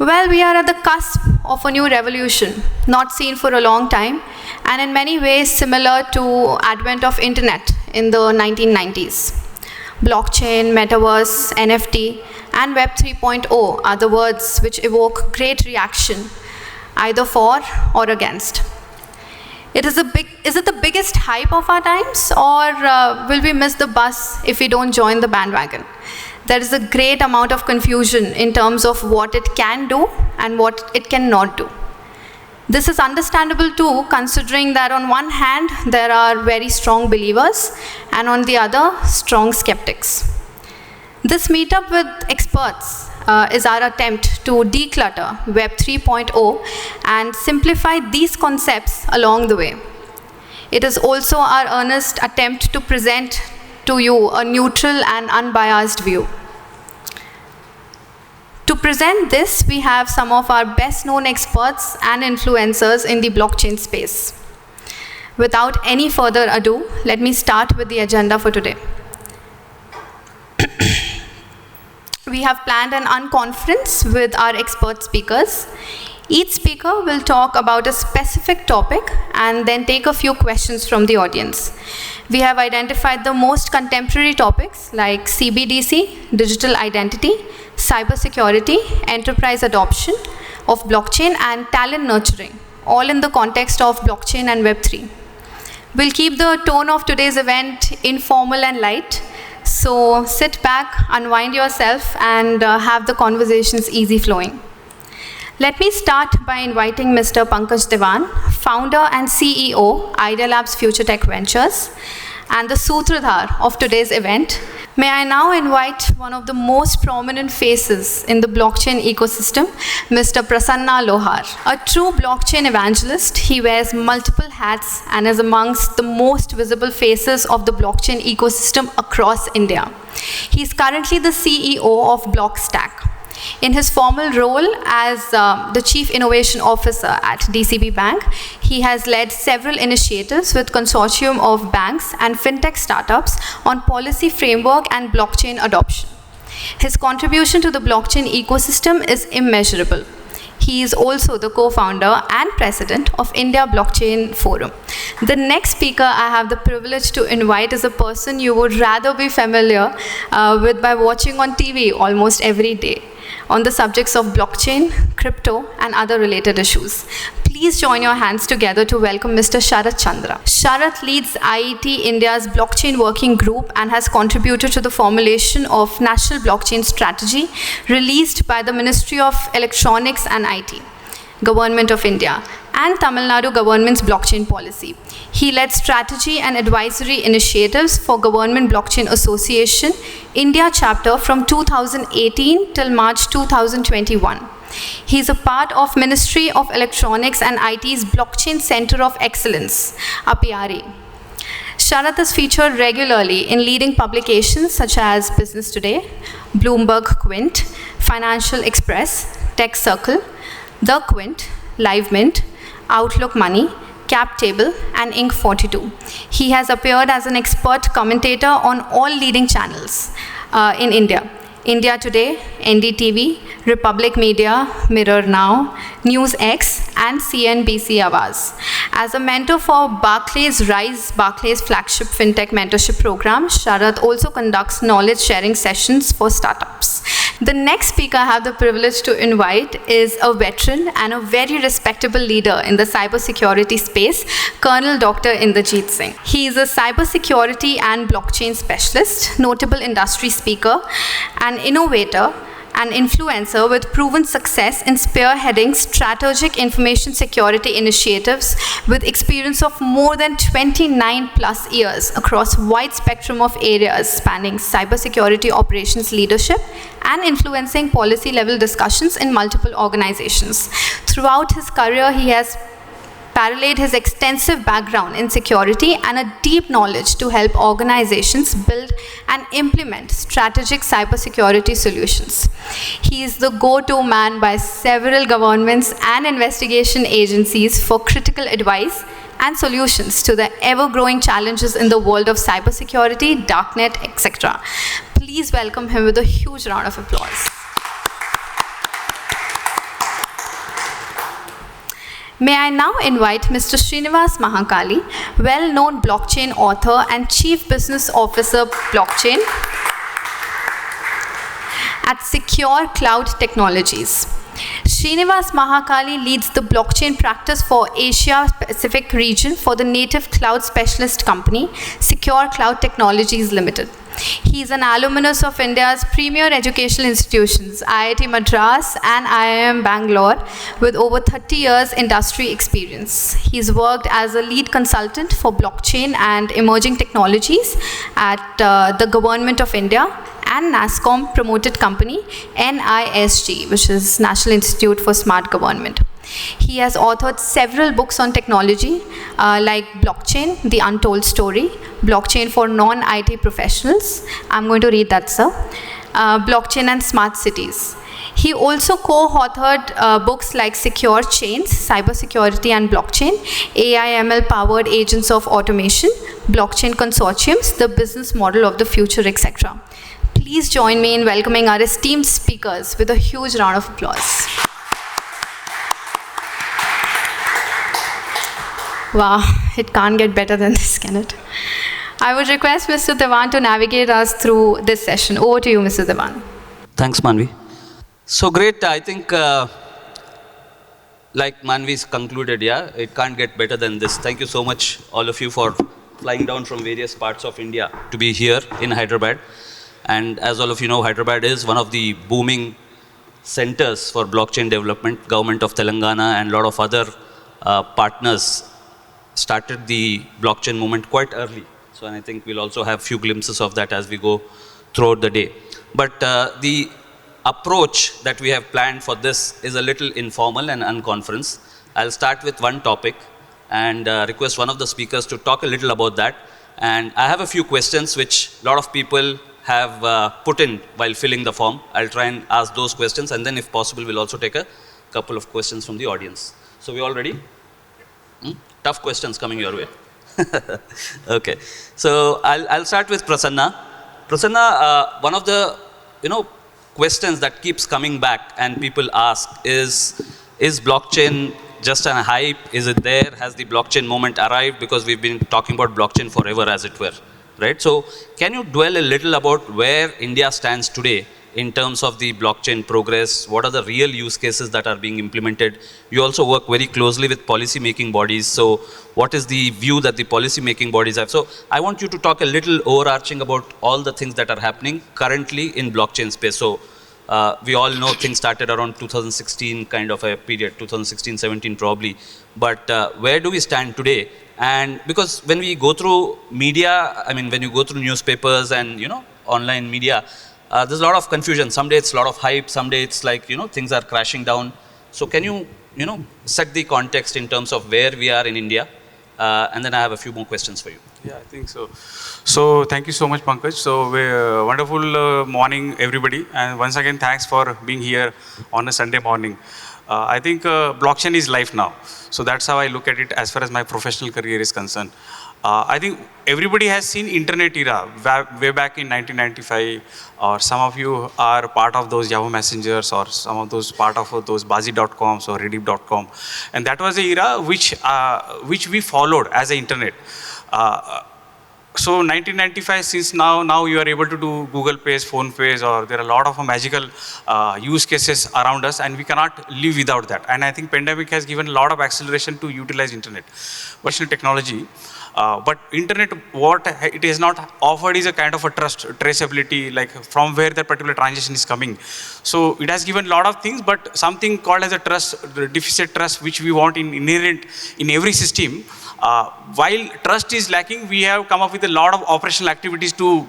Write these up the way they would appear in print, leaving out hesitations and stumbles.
Well, we are at the cusp of a new revolution, not seen for a long time, and in many ways similar to advent of internet in the 1990s. Blockchain, metaverse, NFT, and Web 3.0 are the words which evoke great reaction, either for or against. Is it the biggest hype of our times, or will we miss the bus if we don't join the bandwagon? There is a great amount of confusion in terms of what it can do and what it cannot do. This is understandable too, considering that on one hand, there are very strong believers, and on the other, strong skeptics. This meetup with experts is our attempt to declutter Web 3.0 and simplify these concepts along the way. It is also our earnest attempt to present to you a neutral and unbiased view. To present this, we have some of our best-known experts and influencers in the blockchain space. Without any further ado, let me start with the agenda for today. We have planned an unconference with our expert speakers. Each speaker will talk about a specific topic and then take a few questions from the audience. We have identified the most contemporary topics like CBDC, digital identity, cybersecurity, enterprise adoption of blockchain, and talent nurturing, all in the context of blockchain and Web3. We'll keep the tone of today's event informal and light, so sit back, unwind yourself, and have the conversations easy flowing. Let me start by inviting Mr. Pankaj Devan, founder and CEO, Idea Labs Future Tech Ventures, and the Sutradhar of today's event. May I now invite one of the most prominent faces in the blockchain ecosystem, Mr. Prasanna Lohar. A true blockchain evangelist, he wears multiple hats and is amongst the most visible faces of the blockchain ecosystem across India. He is currently the CEO of Blockstack. In his formal role as the Chief Innovation Officer at DCB Bank, he has led several initiatives with consortium of banks and fintech startups on policy framework and blockchain adoption. His contribution to the blockchain ecosystem is immeasurable. He is also the co-founder and president of India Blockchain Forum. The next speaker I have the privilege to invite is a person you would rather be familiar with by watching on TV almost every day, on the subjects of blockchain, crypto, and other related issues. Please join your hands together to welcome Mr. Sharat Chandra. Sharat leads IET India's blockchain working group and has contributed to the formulation of National Blockchain Strategy released by the Ministry of Electronics and IT, Government of India, and Tamil Nadu government's blockchain policy. He led strategy and advisory initiatives for Government Blockchain Association, India chapter from 2018 till March 2021. He is a part of Ministry of Electronics and IT's Blockchain Center of Excellence, APIARI. Sharat is featured regularly in leading publications such as Business Today, Bloomberg Quint, Financial Express, Tech Circle, The Quint, Live Mint, Outlook Money, Cap Table, and Inc. 42. He has appeared as an expert commentator on all leading channels in India. India Today, NDTV, Republic Media, Mirror Now, News X, and CNBC Awaz. As a mentor for Barclays Rise, Barclays flagship fintech mentorship program, Sharat also conducts knowledge sharing sessions for startups. The next speaker I have the privilege to invite is a veteran and a very respectable leader in the cybersecurity space, Colonel Dr. Inderjeet Singh. He is a cybersecurity and blockchain specialist, notable industry speaker, an innovator, an influencer with proven success in spearheading strategic information security initiatives with experience of more than 29 plus years across a wide spectrum of areas spanning cybersecurity operations leadership and influencing policy level discussions in multiple organizations. Throughout his career, he has parlayed his extensive background in security and a deep knowledge to help organizations build and implement strategic cybersecurity solutions. He is the go-to man by several governments and investigation agencies for critical advice and solutions to the ever-growing challenges in the world of cybersecurity, darknet, etc. Please welcome him with a huge round of applause. May I now invite Mr. Srinivas Mahakali, well-known blockchain author and Chief Business Officer Blockchain at Secure Cloud Technologies. Srinivas Mahakali leads the blockchain practice for Asia Pacific region for the native cloud specialist company, Secure Cloud Technologies Limited. He is an alumnus of India's premier educational institutions, IIT Madras and IIM Bangalore, with over 30 years industry experience. He's worked as a lead consultant for blockchain and emerging technologies at the Government of India and NASSCOM promoted company NISG, which is National Institute for Smart Government. He has authored several books on technology like Blockchain, The Untold Story, Blockchain for Non-IT Professionals. I'm going to read that, sir. Blockchain and Smart Cities. He also co-authored books like Secure Chains, Cybersecurity and Blockchain, AI/ML powered agents of automation, Blockchain Consortiums, the business model of the future, etc. Please join me in welcoming our esteemed speakers with a huge round of applause. Wow, it can't get better than this, can it? I would request Mr. Devan to navigate us through this session. Over to you, Mr. Devan. Thanks, Manvi. So great. I think, like Manvi's concluded, yeah, it can't get better than this. Thank you so much, all of you, for flying down from various parts of India to be here in Hyderabad. And as all of you know, Hyderabad is one of the booming centers for blockchain development. Government of Telangana and a lot of other partners started the blockchain movement quite early. So, and I think we'll also have few glimpses of that as we go throughout the day. But the approach that we have planned for this is a little informal and unconference. I'll start with one topic and request one of the speakers to talk a little about that. And I have a few questions which a lot of people have put in while filling the form. I'll try and ask those questions, and then if possible, we'll also take a couple of questions from the audience. So we all ready? Tough questions coming your way. Okay, so I'll start with Prasanna. Prasanna, one of the questions that keeps coming back and people ask is blockchain just a hype? Is it there? Has the blockchain moment arrived? Because we've been talking about blockchain forever, as it were, right? So can you dwell a little about where India stands today in terms of the blockchain progress? What are the real use cases that are being implemented? You also work very closely with policy making bodies. So what is the view that the policy making bodies have? So I want you to talk a little overarching about all the things that are happening currently in blockchain space. So we all know things started around 2016 kind of a period, 2016-17 probably. But where do we stand today? And because when we go through media, I mean, when you go through newspapers and online media, there's a lot of confusion. Some day it's a lot of hype. Some day it's like, things are crashing down. So can you, set the context in terms of where we are in India? And then I have a few more questions for you. Yeah, I think so. So thank you so much, Pankaj. So wonderful morning, everybody. And once again, thanks for being here on a Sunday morning. I think blockchain is life now. So that's how I look at it as far as my professional career is concerned. I think everybody has seen internet era way back in 1995, or some of you are part of those Yahoo Messengers, or some of those part of those Bazi.coms or Reddit.com. And that was the era which we followed as an internet. So 1995, since now you are able to do Google Pays, Phone Pays, or there are a lot of magical use cases around us, and we cannot live without that. And I think pandemic has given a lot of acceleration to utilize internet, virtual technology. But internet, what it has not offered is a kind of a trust, traceability, like from where that particular transaction is coming. So it has given a lot of things, but something called as a trust, deficit trust, which we want inherent in every system. While trust is lacking, we have come up with a lot of operational activities to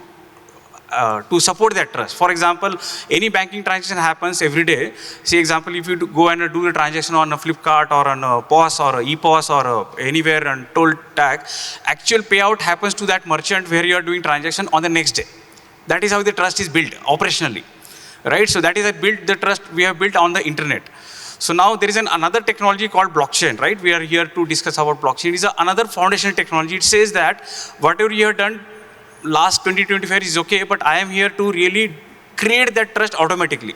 support that trust. For example, any banking transaction happens every day. Say example, if you go and do the transaction on a Flipkart or on a POS or a ePOS or anywhere on toll tag, actual payout happens to that merchant where you are doing transaction on the next day. That is how the trust is built operationally, right? So that is the trust we have built on the internet. So now there is another technology called blockchain, right? We are here to discuss about blockchain. It is another foundational technology. It says that whatever you have done last 20-25 years is okay, but I am here to really create that trust automatically.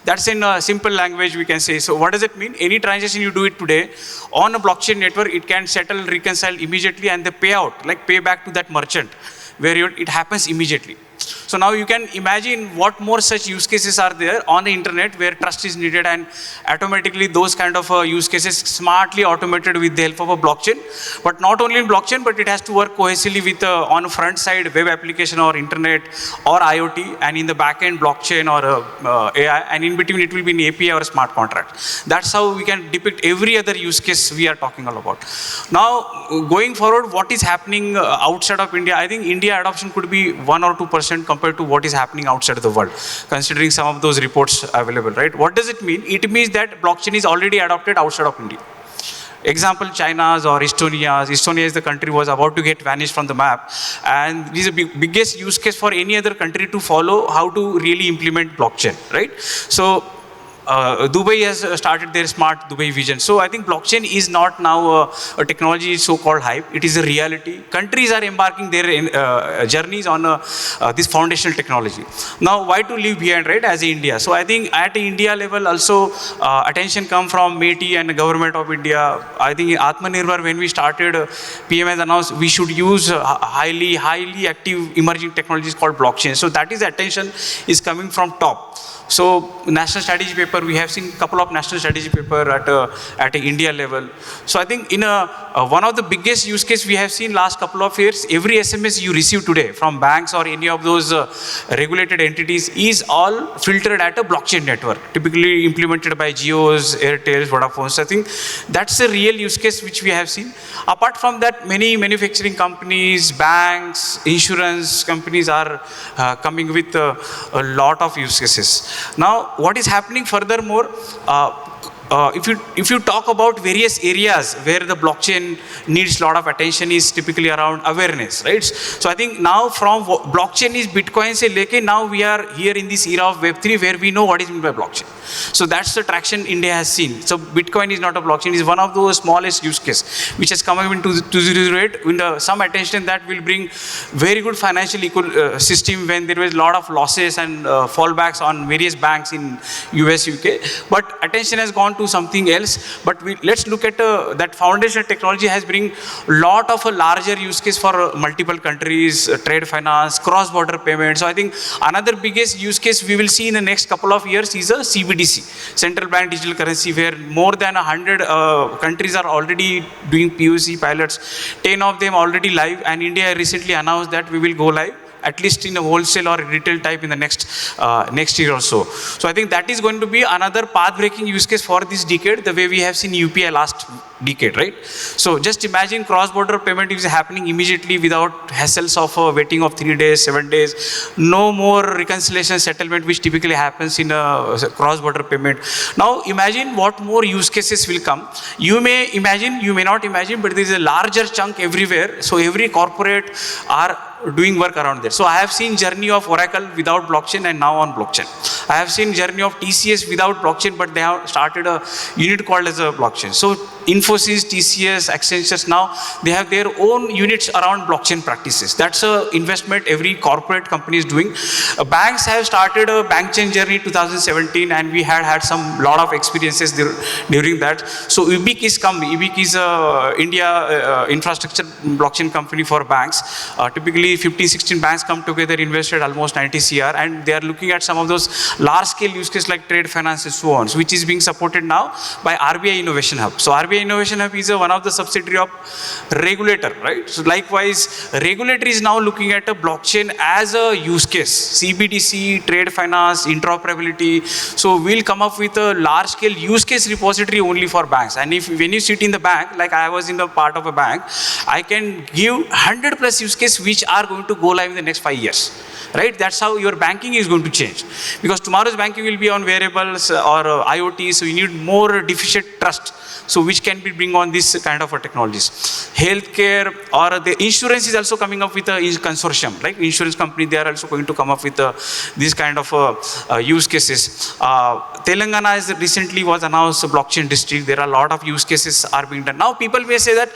That's in a simple language we can say. So what does it mean? Any transaction you do it today on a blockchain network, it can settle, reconcile immediately, and the payout, like pay back to that merchant, where it happens immediately. So now you can imagine what more such use cases are there on the internet where trust is needed, and automatically those kind of use cases smartly automated with the help of a blockchain. But not only in blockchain, but it has to work cohesively with on front side web application or internet or IoT, and in the back end blockchain or AI, and in between it will be an API or a smart contract. That's how we can depict every other use case we are talking all about. Now going forward, what is happening outside of India? I think India adoption could be 1 or 2% compared to what is happening outside of the world, considering some of those reports available, right? What does it mean? It means that blockchain is already adopted outside of India. Example, China's or Estonia's. Estonia is the country was about to get vanished from the map, and this is the biggest use case for any other country to follow how to really implement blockchain, right? So Dubai has started their smart Dubai vision. So I think blockchain is not now a technology so-called hype. It is a reality. Countries are embarking their journeys on this foundational technology. Now, why to leave behind, right, as India? So I think at the India level also attention come from METI and the government of India. I think in Atmanirbhar, when we started, PM has announced we should use highly active emerging technologies called blockchain. So that is the attention is coming from top. So national strategy paper, we have seen a couple of national strategy paper at a India level. So I think in one of the biggest use case we have seen last couple of years, every SMS you receive today from banks or any of those regulated entities is all filtered at a blockchain network, typically implemented by Jios, Airtels, Vodafone. So I think that's a real use case which we have seen. Apart from that, many manufacturing companies, banks, insurance companies are coming with a lot of use cases. Now, what is happening furthermore, if you talk about various areas where the blockchain needs a lot of attention is typically around awareness, right? So I think now from blockchain is Bitcoin se leke, now we are here in this era of Web3 where we know what is meant by blockchain. So that's the traction India has seen. So Bitcoin is not a blockchain, is one of those smallest use case which has come up in 2008 with some attention that will bring very good financial ecosystem when there was a lot of losses and fallbacks on various banks in US, UK. But attention has gone to something else. But let's look at that foundational technology has bring lot of a larger use case for multiple countries, trade finance, cross-border payments. So I think another biggest use case we will see in the next couple of years is a CBDC, central bank digital currency, where more than 100 countries are already doing POC pilots, 10 of them already live, and India recently announced that we will go live at least in a wholesale or retail type in the next year or so. So I think that is going to be another path-breaking use case for this decade, the way we have seen UPI last decade, right? So just imagine cross-border payment is happening immediately without hassles of waiting of 3 days, 7 days, no more reconciliation settlement which typically happens in a cross-border payment. Now imagine what more use cases will come. You may imagine, you may not imagine, but there is a larger chunk everywhere. So every corporate are doing work around there. So I have seen journey of Oracle without blockchain and now on blockchain. I have seen journey of TCS without blockchain, but they have started a unit called as a blockchain. So Infosys, TCS, Accenture, now they have their own units around blockchain practices. That's a investment every corporate company is doing. Banks have started a bank chain journey 2017, and we had some lot of experiences during that. So EBIC is coming. EBIC is India infrastructure blockchain company for banks. Typically 15-16 banks come together, invested almost 90 CR, and they are looking at some of those large scale use cases like trade finance and so on, which is being supported now by RBI Innovation Hub. So RBI Innovation Hub is one of the subsidiary of Regulator, right? So likewise, Regulator is now looking at a blockchain as a use case, CBDC, trade finance, interoperability. So we'll come up with a large scale use case repository only for banks. And when you sit in the bank, like I was in the part of a bank, I can give 100+ use cases which are going to go live in the next 5 years, right? That's how your banking is going to change, because tomorrow's banking will be on wearables or IoT, so you need more deficient trust, so which can be bring on this kind of technologies. Healthcare or the insurance is also coming up with a consortium, like insurance company, they are also going to come up with this kind of use cases. Telangana has recently was announced a blockchain district. There are a lot of use cases are being done. Now people may say that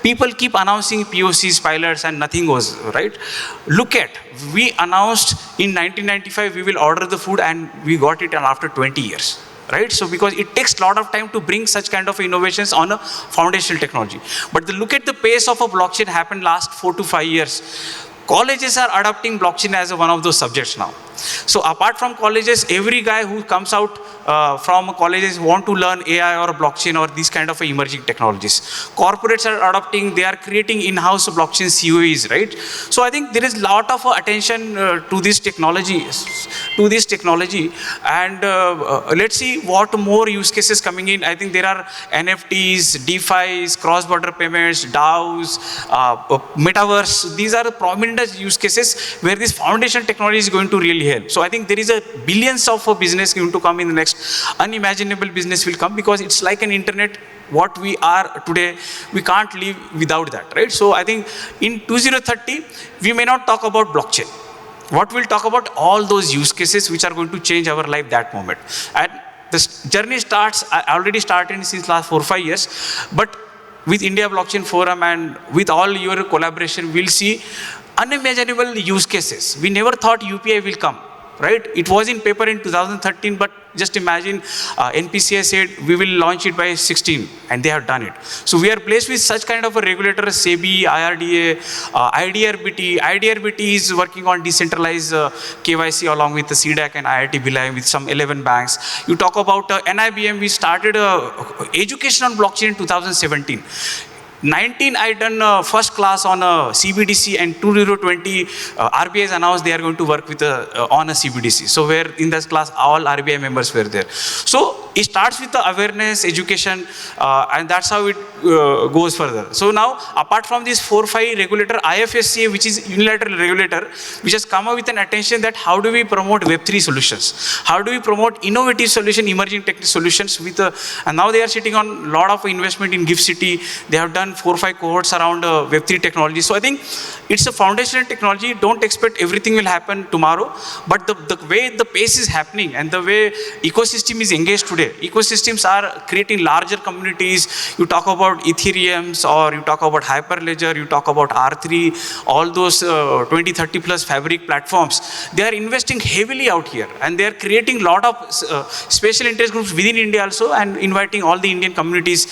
people keep announcing POCs, pilots, and nothing was, right? Look at, we announced in 1995 we will order the food and we got it after 20 years. Right? So because it takes a lot of time to bring such kind of innovations on a foundational technology. But look at the pace of a blockchain happened last 4 to 5 years. Colleges are adopting blockchain as one of those subjects now. So apart from colleges, every guy who comes out from colleges want to learn AI or blockchain or these kind of emerging technologies. Corporates are adopting, they are creating in-house blockchain COEs, right? So I think there is a lot of attention to this technology, and let's see what more use cases coming in. I think there are NFTs, DeFis, cross-border payments, DAOs, metaverse. These are the prominent use cases where this foundation technology is going to really help. So I think there is a billions of business going to come in the next, unimaginable business will come, because it's like an internet. What we are today, we can't live without that, right? So I think in 2030, we may not talk about blockchain. What we'll talk about, all those use cases which are going to change our life that moment. And this journey starts, already started since last 4 or 5 years, but with India Blockchain Forum and with all your collaboration, we'll see unimaginable use cases. We never thought UPI will come, right? It was in paper in 2013, but just imagine NPCI said we will launch it by 16, and they have done it. So we are placed with such kind of a regulator, SEBI, IRDA, IDRBT. IDRBT is working on decentralized KYC along with the CDAC and IIT Bhilai with some 11 banks. You talk about NIBM, we started education on blockchain in 2017. 19, I done first class on a CBDC, and 2020, RBI has announced they are going to work with on a CBDC. So where in that class, all RBI members were there. So it starts with the awareness, education, and that's how it goes further. So now, apart from these 4 or 5 regulator, IFSCA, which is unilateral regulator, which has come up with an attention that how do we promote Web3 solutions? How do we promote innovative solution, emerging tech solutions with, and now they are sitting on a lot of investment in Gift City. They have done 4 or 5 cohorts around Web3 technology. So I think it's a foundational technology. Don't expect everything will happen tomorrow, but the way the pace is happening and the way ecosystem is engaged today, ecosystems are creating larger communities. You talk about Ethereums, or you talk about Hyperledger, you talk about R3, all those 20, 30 plus fabric platforms. They are investing heavily out here, and they are creating a lot of special interest groups within India also, and inviting all the Indian communities.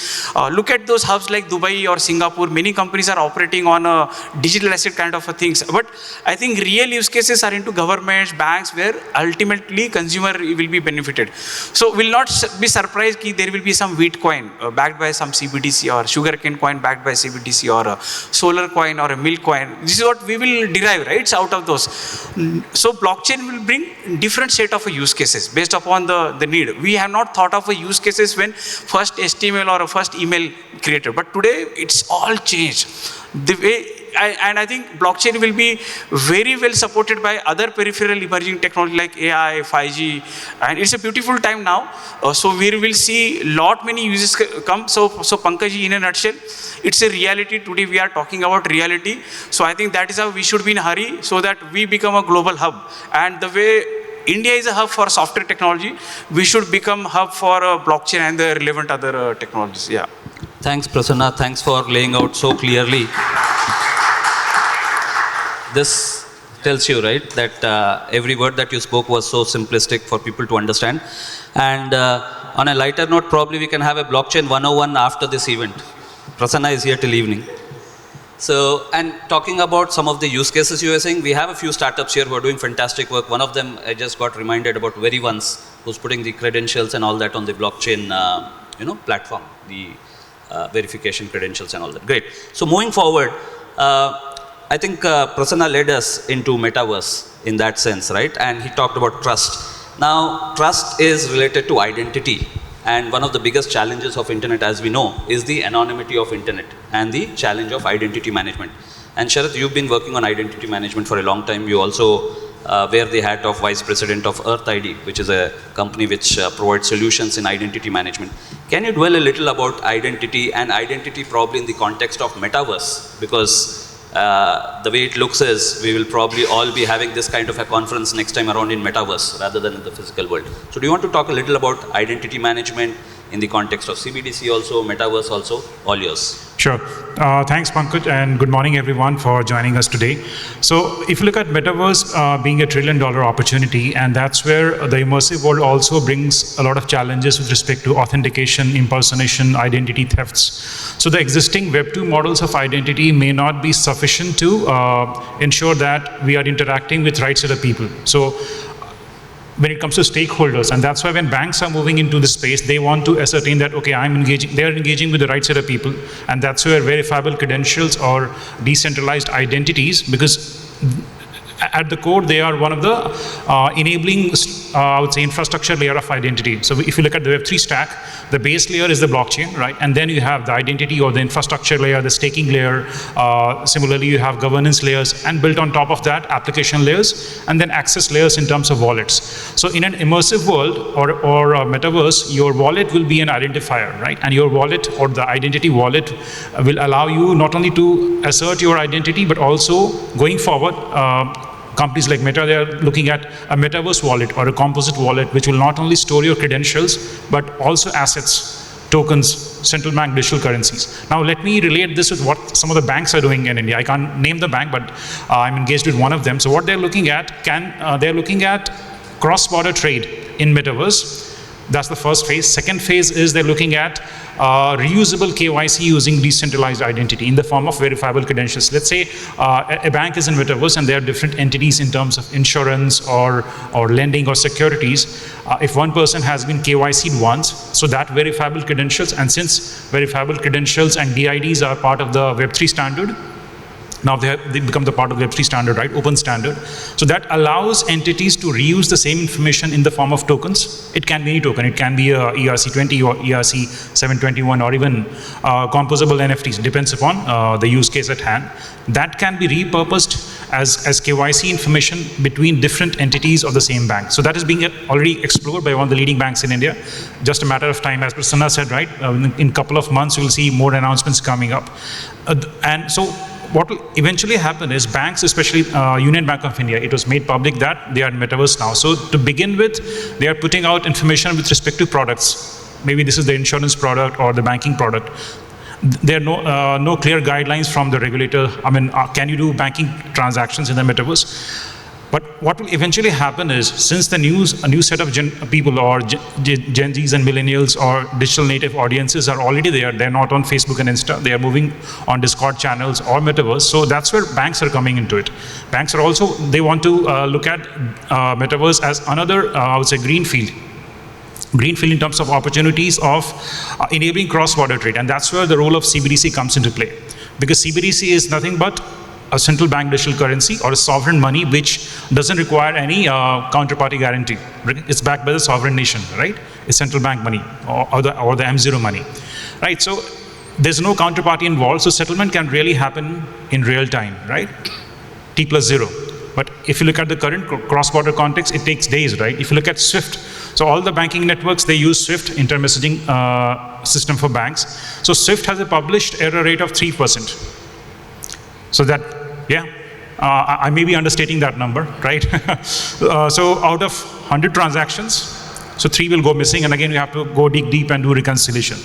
Look at those hubs like Dubai or Singapore. Many companies are operating on a digital asset kind of things. But I think real use cases are into governments, banks, where ultimately consumer will be benefited. So we'll not be surprised that there will be some wheat coin backed by some CBDC, or sugarcane coin backed by CBDC, or a solar coin or a milk coin. This is what we will derive, right? So out of those. So blockchain will bring different set of use cases based upon the need. We have not thought of a use cases when first HTML or a first email created, but today it's all changed. The way, and I think blockchain will be very well supported by other peripheral emerging technology like AI, 5G, and it's a beautiful time now. So we will see lot many uses come. So Pankaj, in a nutshell, it's a reality. Today we are talking about reality. So I think that is how we should be in a hurry, so that we become a global hub. And the way India is a hub for software technology, we should become hub for blockchain and the relevant other technologies. Yeah. Thanks, Prasanna. Thanks for laying out so clearly. This tells you, right, that every word that you spoke was so simplistic for people to understand. And on a lighter note, probably we can have a blockchain 101 after this event. Prasanna is here till evening. So, and talking about some of the use cases you were saying, we have a few startups here who are doing fantastic work. One of them, I just got reminded about Very Once, who's putting the credentials and all that on the blockchain, platform, the verification credentials and all that. Great. So moving forward, I think Prasanna led us into metaverse in that sense, right? And he talked about trust. Now, trust is related to identity. And one of the biggest challenges of internet, as we know, is the anonymity of internet and the challenge of identity management. And Sharath, you've been working on identity management for a long time. You also wear the hat of Vice President of Earth ID, which is a company which provides solutions in identity management. Can you dwell a little about identity, and identity probably in the context of metaverse? Because The way it looks is we will probably all be having this kind of a conference next time around in metaverse rather than in the physical world. So do you want to talk a little about identity management in the context of CBDC also, metaverse also, all yours? Sure. Thanks, Pankaj, and good morning, everyone, for joining us today. So if you look at metaverse being a $1 trillion opportunity, and that's where the immersive world also brings a lot of challenges with respect to authentication, impersonation, identity thefts. So the existing Web 2 models of identity may not be sufficient to ensure that we are interacting with right set of people. So when it comes to stakeholders, and that's why when banks are moving into the space, they want to ascertain that, okay, they're engaging with the right set of people, and that's where verifiable credentials or decentralized identities, because at the core, they are one of the enabling, I would say, infrastructure layer of identity. So if you look at the Web3 stack, the base layer is the blockchain, right? And then you have the identity or the infrastructure layer, the staking layer. Similarly, you have governance layers, and built on top of that, application layers, and then access layers in terms of wallets. So in an immersive world or a metaverse, your wallet will be an identifier, right? And your wallet or the identity wallet will allow you not only to assert your identity, but also going forward, companies like Meta, they are looking at a metaverse wallet or a composite wallet, which will not only store your credentials, but also assets, tokens, central bank digital currencies. Now, let me relate this with what some of the banks are doing in India. I can't name the bank, but I'm engaged with one of them. So what they're looking at, they're looking at cross-border trade in metaverse. That's the first phase. Second phase is they're looking at reusable KYC using decentralized identity in the form of verifiable credentials. Let's say a bank is in metaverse and there are different entities in terms of insurance or lending or securities. If one person has been KYC'd once, so that verifiable credentials, and since verifiable credentials and DIDs are part of the Web3 standard, now they become the part of the Web3 standard, right? Open standard. So that allows entities to reuse the same information in the form of tokens. It can be any token. It can be a ERC20 or ERC721 or even composable NFTs. Depends upon the use case at hand. That can be repurposed as KYC information between different entities of the same bank. So that is being already explored by one of the leading banks in India. Just a matter of time, as Prasanna said, right? In a couple of months, you'll see more announcements coming up. And so what will eventually happen is banks, especially Union Bank of India, it was made public that they are in metaverse now. So to begin with, they are putting out information with respect to products. Maybe this is the insurance product or the banking product. There are no clear guidelines from the regulator. I mean, can you do banking transactions in the metaverse? But what will eventually happen is, since a new set of people or Gen Zs and millennials or digital native audiences are already there, they're not on Facebook and Insta, they are moving on Discord channels or metaverse. So that's where banks are coming into it. Banks are also, they want to look at metaverse as another, I would say, greenfield in terms of opportunities of enabling cross-border trade. And that's where the role of CBDC comes into play. Because CBDC is nothing but a central bank digital currency or a sovereign money which doesn't require any counterparty guarantee. It's backed by the sovereign nation, right? It's central bank money or the M0 money, right? So there's no counterparty involved, so settlement can really happen in real time, right? T+0. But if you look at the current cross-border context, it takes days, right? If you look at SWIFT, so all the banking networks, they use SWIFT, inter-messaging system for banks. So SWIFT has a published error rate of 3%. So that, yeah, I may be understating that number, right? So out of 100 transactions, so 3 will go missing, and again, you have to go dig deep and do reconciliation.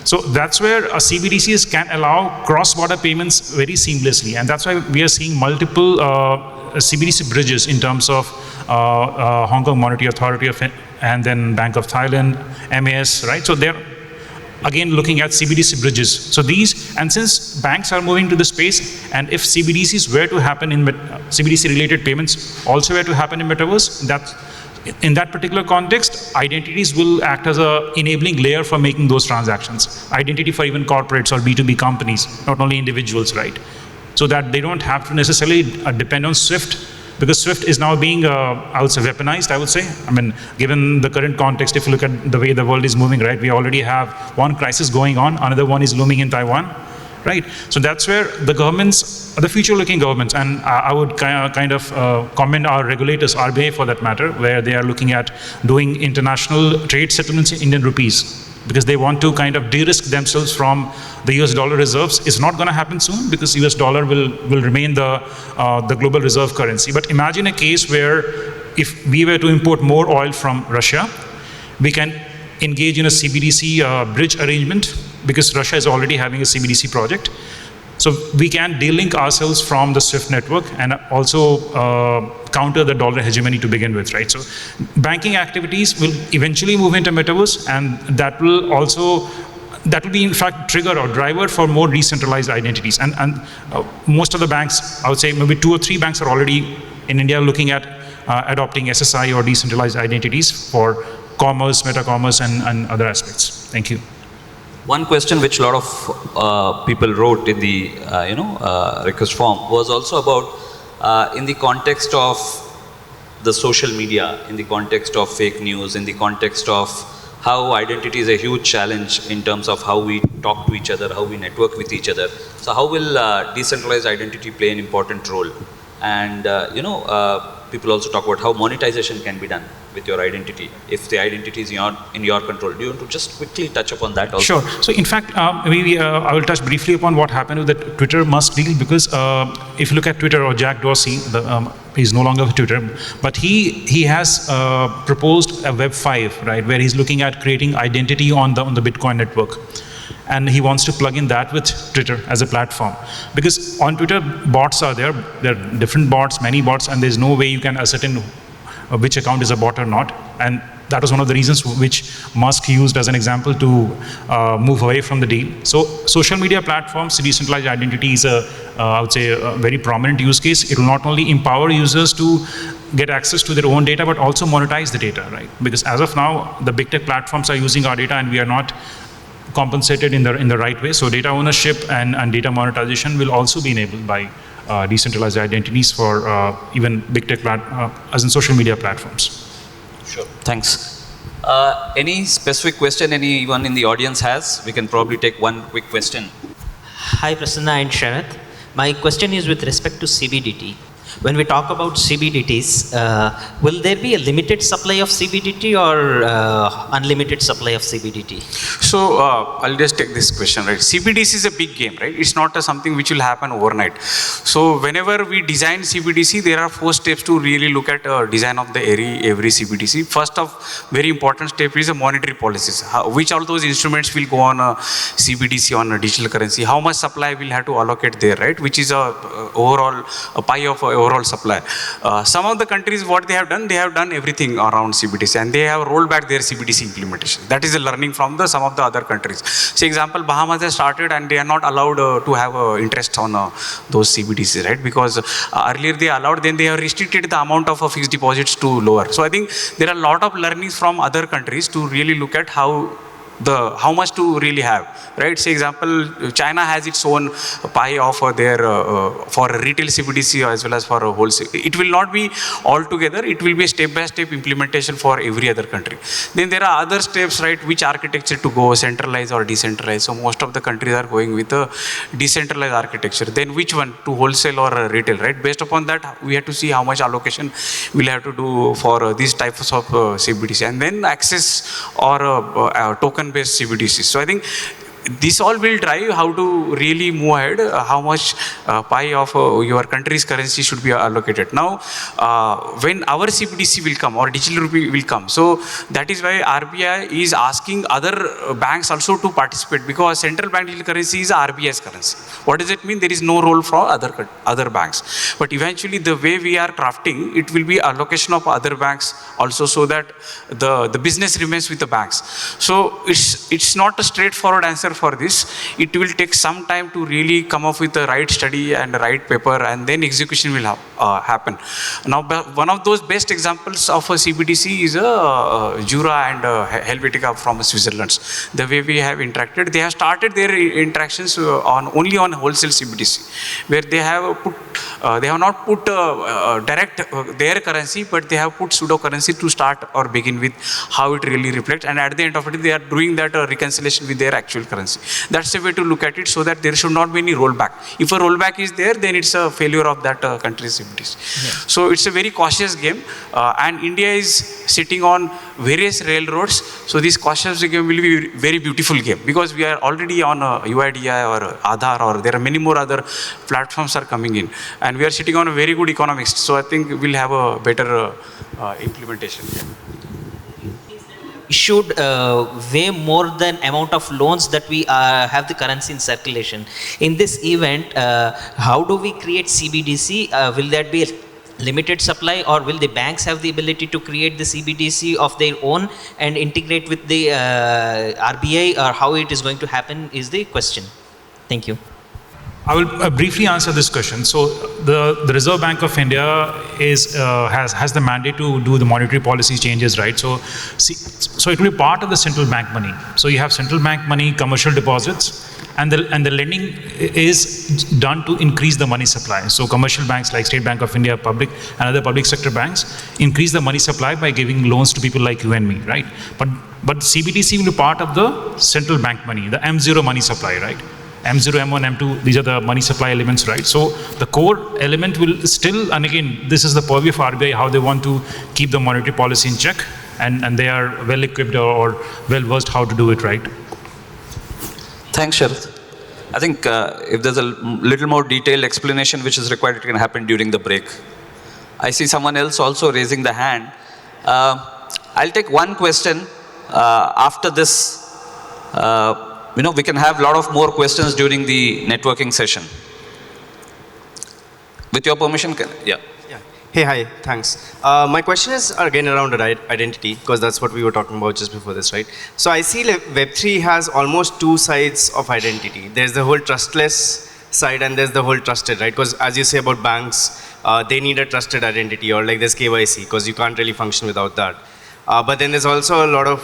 So that's where CBDCs can allow cross-border payments very seamlessly, and that's why we are seeing multiple CBDC bridges in terms of Hong Kong Monetary Authority and then Bank of Thailand, MAS, right? So they're again looking at CBDC bridges. So these, and since banks are moving to the space, and if CBDCs were to happen in CBDC related payments also were to happen in metaverse, that in that particular context, identities will act as a enabling layer for making those transactions. Identity for even corporates or B2B companies, not only individuals, right? So that they don't have to necessarily depend on SWIFT, because SWIFT is now being, I would say, weaponized, I would say. I mean, given the current context, if you look at the way the world is moving, right, we already have one crisis going on, another one is looming in Taiwan, right? So that's where the governments, the future-looking governments, and I would kind of commend our regulators, RBI for that matter, where they are looking at doing international trade settlements in Indian rupees. because they want to kind of de-risk themselves from the US dollar reserves. It's not going to happen soon because US dollar will remain the global reserve currency. But imagine a case where if we were to import more oil from Russia, we can engage in a CBDC bridge arrangement because Russia is already having a CBDC project. So we can delink ourselves from the SWIFT network and also counter the dollar hegemony to begin with, right? So banking activities will eventually move into metaverse, and that will be in fact trigger or driver for more decentralized identities. And most of the banks, I would say maybe 2 or 3 banks are already in India looking at adopting SSI or decentralized identities for commerce, meta-commerce, and other aspects. Thank you. One question which a lot of people wrote in the request form was also about in the context of the social media, in the context of fake news, in the context of how identity is a huge challenge in terms of how we talk to each other, how we network with each other. So how will decentralized identity play an important role? And people also talk about how monetization can be done with your identity if the identity is in your control. Do you want to just quickly touch upon that also? Sure. So in fact, I will touch briefly upon what happened with the Twitter Musk deal, because if you look at Twitter or Jack Dorsey, he's no longer with Twitter, but he has proposed a Web 5, right, where he's looking at creating identity on the Bitcoin network. And he wants to plug in that with Twitter as a platform. Because on Twitter, bots are there. There are different bots, many bots, and there's no way you can ascertain which account is a bot or not. And that was one of the reasons which Musk used as an example to move away from the deal. So social media platforms, decentralized identity is I would say, a very prominent use case. It will not only empower users to get access to their own data, but also monetize the data, right? Because as of now, the big tech platforms are using our data and we are not compensated in the right way. So data ownership and data monetization will also be enabled by decentralized identities for even big tech as in social media platforms. Sure. Thanks. Any specific question anyone in the audience has? We can probably take one quick question. Hi Prasanna and Sharath. My question is with respect to CBDT. When we talk about CBDTs, will there be a limited supply of CBDT or unlimited supply of CBDT? So I'll just take this question, right? CBDC is a big game, right? It's not something which will happen overnight. So whenever we design CBDC, there are 4 steps to really look at design of the every CBDC. First of very important step is the monetary policies. Which all those instruments will go on a CBDC, on a digital currency? How much supply will have to allocate there, right? Which is a pie of overall supply. Some of the countries, what they have done everything around CBDC, and they have rolled back their CBDC implementation. That is the learning from some of the other countries. For example, Bahamas has started and they are not allowed to have interest on those CBDCs, right? Because earlier they allowed, then they have restricted the amount of fixed deposits to lower. So I think there are a lot of learnings from other countries to really look at how much to really have, right? Say example, China has its own pie of their for retail CBDC as well as for wholesale. It will not be all together. It will be a step-by-step implementation for every other country. Then there are other steps, right? Which architecture to go, centralized or decentralized. So most of the countries are going with a decentralized architecture. Then which one, to wholesale or retail, right? Based upon that, we have to see how much allocation we'll have to do for these types of CBDC, and then access or token based CBDCs. So I think this all will drive how to really move ahead, how much pie of your country's currency should be allocated. Now, when our CBDC will come or digital rupee will come, so that is why RBI is asking other banks also to participate, because central bank digital currency is RBI's currency. What does it mean? There is no role for other banks. But eventually, the way we are crafting, it will be allocation of other banks also, so that the business remains with the banks. So it's not a straightforward answer for this. It will take some time to really come up with the right study and the right paper, and then execution will happen. Now, one of those best examples of a CBDC is Jura and Helvetica from Switzerland. The way we have interacted, they have started their interactions only on wholesale CBDC, where they have not put direct their currency, but they have put pseudo currency to start or begin with how it really reflects, and at the end of it, they are doing that reconciliation with their actual currency. currency. That's the way to look at it, so that there should not be any rollback. If a rollback is there, then it's a failure of that country's CBDC. Yeah. So it's a very cautious game, and India is sitting on various railroads. So this cautious game will be a very beautiful game, because we are already on UIDI or Aadhaar, or there are many more other platforms are coming in, and we are sitting on a very good economics. So I think we'll have a better implementation. Issued way more than amount of loans that we have the currency in circulation. In this event, how do we create CBDC? Will that be a limited supply, or will the banks have the ability to create the CBDC of their own and integrate with the RBI, or how it is going to happen is the question. Thank you. I will briefly answer this question. So the Reserve Bank of India has the mandate to do the monetary policy changes, right? So it will be part of the central bank money. So you have central bank money, commercial deposits, and the lending is done to increase the money supply. So commercial banks like State Bank of India, public and other public sector banks increase the money supply by giving loans to people like you and me, right? But CBDC will be part of the central bank money, the M0 money supply, right? M0, M1, M2, these are the money supply elements, right? So the core element will still, and again, this is the purview of RBI, how they want to keep the monetary policy in check, and they are well equipped or well versed how to do it, right? Thanks, Sharath. I think if there's a little more detailed explanation which is required, it can happen during the break. I see someone else also raising the hand. I'll take one question after this. We can have a lot of more questions during the networking session. With your permission, yeah. Hey, hi, thanks. My question is again around identity, because that's what we were talking about just before this, right? So I see Web3 has almost two sides of identity. There's the whole trustless side and there's the whole trusted, right? Because as you say about banks, they need a trusted identity, or like there's KYC, because you can't really function without that. But then there's also a lot of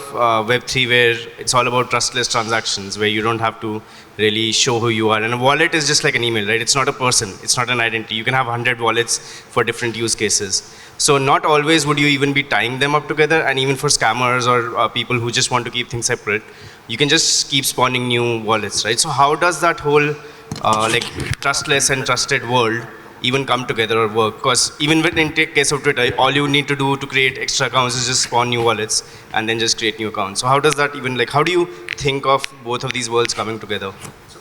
Web3 where it's all about trustless transactions, where you don't have to really show who you are. And a wallet is just like an email, right? It's not a person, it's not an identity. You can have 100 wallets for different use cases. So not always would you even be tying them up together, and even for scammers or people who just want to keep things separate, you can just keep spawning new wallets, right? So how does that whole like trustless and trusted world even come together or work? Because even in case of Twitter, all you need to do to create extra accounts is just spawn new wallets and then just create new accounts. So how does that even, like, how do you think of both of these worlds coming together?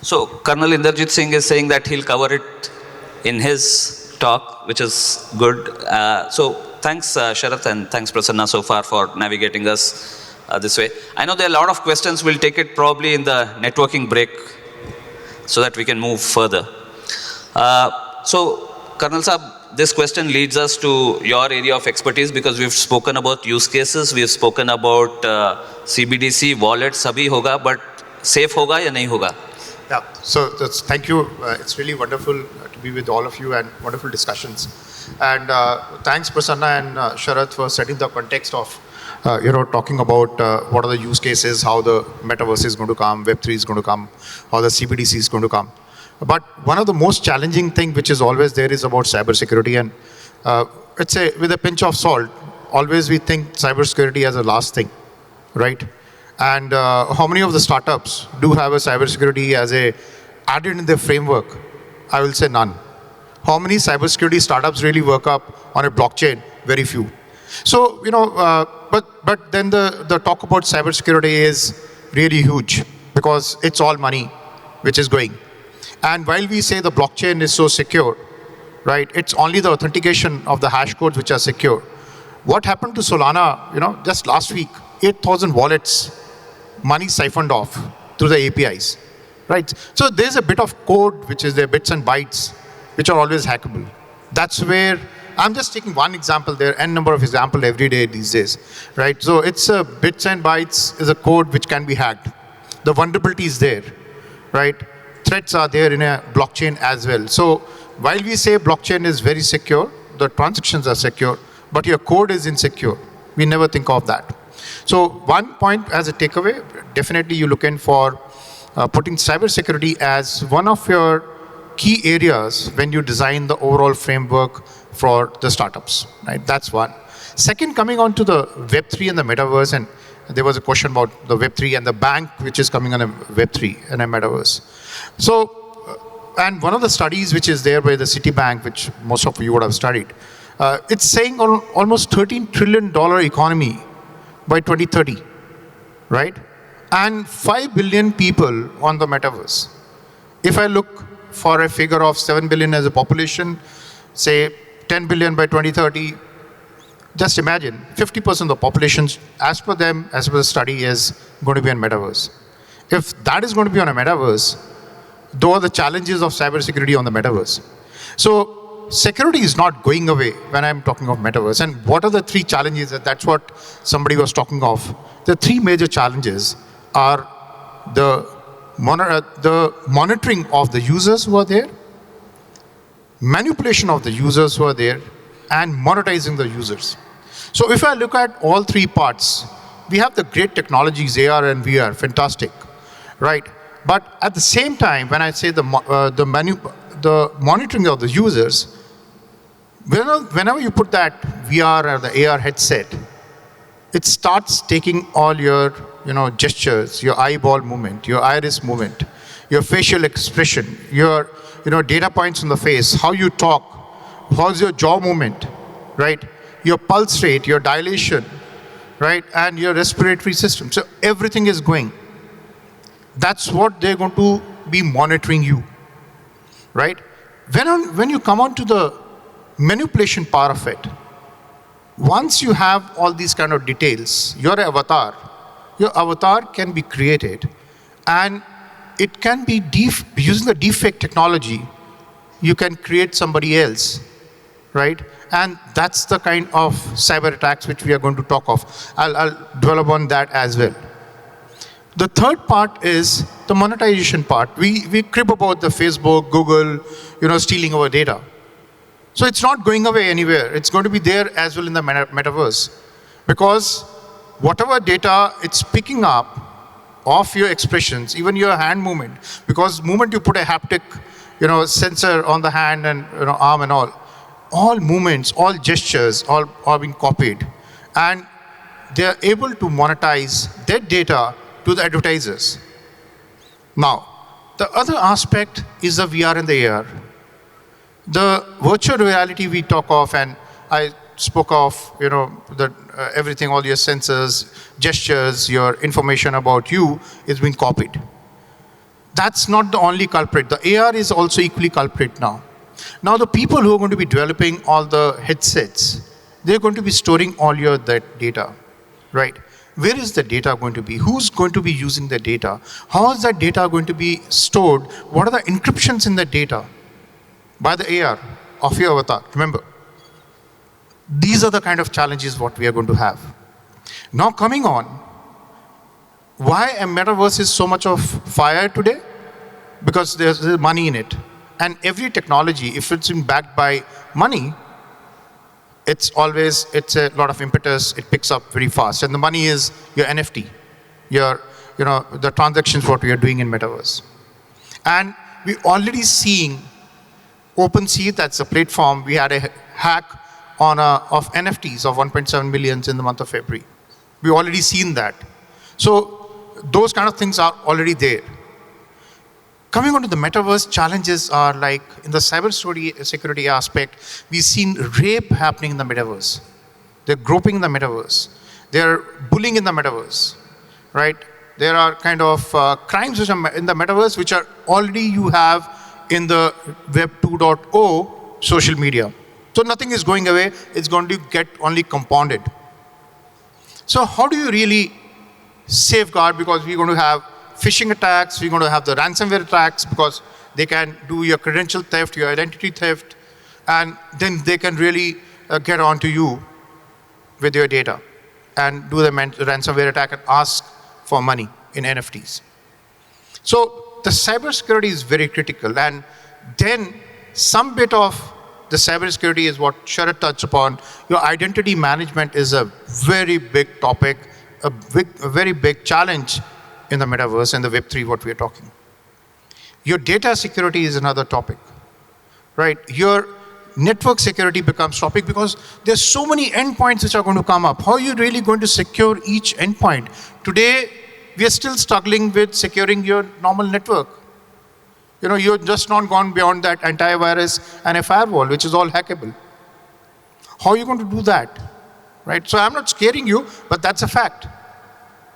So Colonel Inderjit Singh is saying that he'll cover it in his talk, which is good. So thanks Sharath, and thanks Prasanna so far for navigating us this way. I know there are a lot of questions. We'll take it probably in the networking break so that we can move further. So Colonel Saab, this question leads us to your area of expertise, because we've spoken about use cases, we've spoken about CBDC, wallets, sabhi hoga, but safe hoga ya nahi hoga? Yeah, so thank you. It's really wonderful to be with all of you and wonderful discussions. And thanks Prasanna and Sharath for setting the context of, talking about what are the use cases, how the metaverse is going to come, Web3 is going to come, how the CBDC is going to come. But one of the most challenging things which is always there is about cybersecurity, and let's say with a pinch of salt, always we think cybersecurity as a last thing, right? And how many of the startups do have a cybersecurity as a added in their framework? I will say none. How many cybersecurity startups really work up on a blockchain? Very few. So, but then the talk about cybersecurity is really huge, because it's all money which is going. And while we say the blockchain is so secure, right, it's only the authentication of the hash codes which are secure. What happened to Solana, just last week, 8,000 wallets, money siphoned off through the APIs, right? So there's a bit of code which is there, bits and bytes, which are always hackable. That's where, I'm just taking one example there, n number of examples every day these days, right? So it's bits and bytes is a code which can be hacked. The vulnerability is there, right? Threats are there in a blockchain as well. So while we say blockchain is very secure, the transactions are secure, but your code is insecure. We never think of that. So one point as a takeaway, definitely you look in for putting cybersecurity as one of your key areas when you design the overall framework for the startups, right? That's one. Second, coming on to the Web3 and the metaverse, and there was a question about the Web3 and the bank which is coming on a Web3 and a metaverse. So, and one of the studies which is there by the Citibank, which most of you would have studied, it's saying almost $13 trillion economy by 2030, right? And 5 billion people on the metaverse. If I look for a figure of 7 billion as a population, say 10 billion by 2030, just imagine 50% of the population, as per them, as per the study, is going to be on metaverse. If that is going to be on a metaverse, those are the challenges of cybersecurity on the metaverse. So security is not going away when I'm talking of metaverse. And what are the three challenges? That's what somebody was talking of. The three major challenges are the monitoring of the users who are there, manipulation of the users who are there, and monetizing the users. So if I look at all three parts, we have the great technologies, AR and VR, fantastic, right? But at the same time, when I say the monitoring of the users, whenever you put that VR or the AR headset, it starts taking all your gestures, your eyeball movement, your iris movement, your facial expression, your data points on the face, how you talk, how's your jaw movement, right? Your pulse rate, your dilation, right? And your respiratory system. So everything is going. That's what they're going to be monitoring you, right? When you come on to the manipulation part of it, once you have all these kind of details, your avatar can be created, and it can be using the deepfake technology, you can create somebody else, right? And that's the kind of cyber attacks which we are going to talk of. I'll develop on that as well. The third part is the monetization part. We crib about the Facebook, Google, stealing our data. So it's not going away anywhere. It's going to be there as well in the metaverse. Because whatever data it's picking up of your expressions, even your hand movement, because the moment you put a haptic sensor on the hand and arm and all movements, all gestures, all are being copied. And they are able to monetize that data to the advertisers. Now, the other aspect is the VR and the AR. The virtual reality we talk of, and I spoke of, everything, all your sensors, gestures, your information about you is being copied. That's not the only culprit. The AR is also equally culprit now. Now, the people who are going to be developing all the headsets, they're going to be storing all that data, right? Where is the data going to be? Who's going to be using the data? How is that data going to be stored? What are the encryptions in the data by the AR of your avatar? Remember, these are the kind of challenges what we are going to have. Now coming on, why a metaverse is so much of fire today? Because there's money in it. And every technology, if it's been backed by money, it's a lot of impetus, it picks up very fast. And the money is your NFT, the transactions what we are doing in metaverse. And we're already seeing OpenSea, that's a platform, we had a hack of NFTs of 1.7 million in the month of February. We've already seen that. So those kind of things are already there. Coming on to the metaverse, challenges are like in the cybersecurity aspect, we've seen rape happening in the metaverse. They're groping in the metaverse. They're bullying in the metaverse, right? There are kind of crimes which are in the metaverse which are already you have in the Web 2.0 social media. So nothing is going away, it's going to get only compounded. So how do you really safeguard? Because we're going to have phishing attacks, we're going to have the ransomware attacks because they can do your credential theft, your identity theft, and then they can really get onto you with your data and do the ransomware attack and ask for money in NFTs. So the cybersecurity is very critical, and then some bit of the cybersecurity is what Sharad touched upon. Your identity management is a very big topic, a very big challenge in the metaverse and the Web3 what we are talking. Your data security is another topic, right? network security becomes topic because there's so many endpoints which are going to come up. How are you really going to secure each endpoint? Today, we are still struggling with securing your normal network. You're just not gone beyond that antivirus and a firewall, which is all hackable. How are you going to do that? Right? So I'm not scaring you, but that's a fact.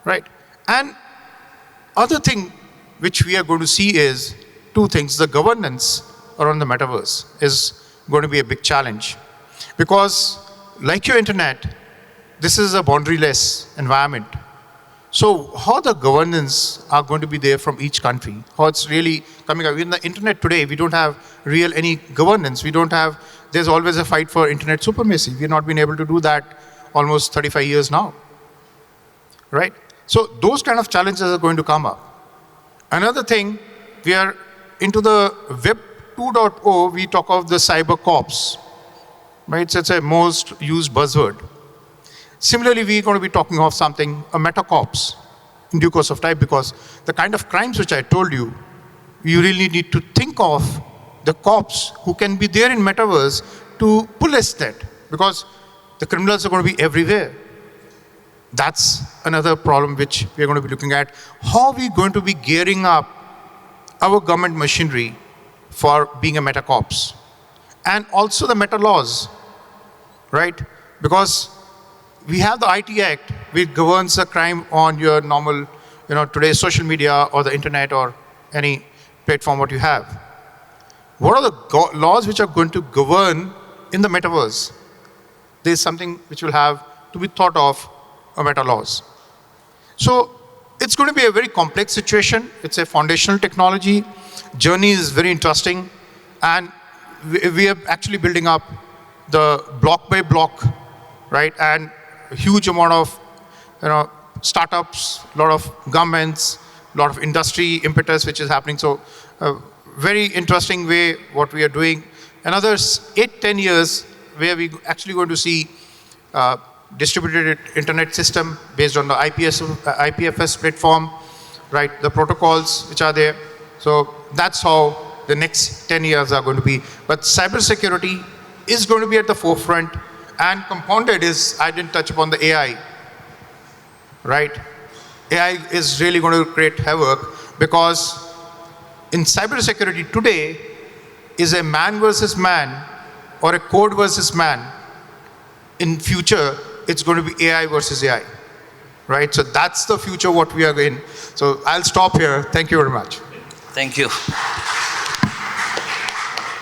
Right? And other thing which we are going to see is two things. The governance around the metaverse is going to be a big challenge. Because like your internet, this is a boundaryless environment. So how the governance are going to be there from each country, how it's really coming up. In the internet today, we don't have real any governance. There's always a fight for internet supremacy. We've not been able to do that almost 35 years now, right? So those kind of challenges are going to come up. Another thing, we are into the Web 2.0, we talk of the cyber cops, right? So it's a most used buzzword. Similarly, we're going to be talking of something, a meta cops, in due course of time, because the kind of crimes which I told you, you really need to think of the cops who can be there in metaverse to police that, because the criminals are going to be everywhere. That's another problem which we're going to be looking at. How are we going to be gearing up our government machinery for being a meta cops? And also the meta laws, right? Because we have the IT Act, which governs the crime on your normal, today's social media or the internet or any platform what you have. What are the laws which are going to govern in the metaverse? There's something which will have to be thought of, meta laws. So it's going to be a very complex situation. It's a foundational technology. Journey is very interesting. And we are actually building up the block by block, right? And a huge amount of startups, a lot of governments, a lot of industry impetus which is happening. So very interesting way what we are doing. Another 8-10 years where we actually going to see distributed internet system based on the IPFS platform, right? The protocols which are there. So that's how the next 10 years are going to be. But cybersecurity is going to be at the forefront, and compounded is, I didn't touch upon the AI, right? AI is really going to create havoc, because in cybersecurity today is a man versus man or a code versus man. In future, it's going to be AI versus AI, right? So that's the future what we are in. So I'll stop here. Thank you very much. Thank you.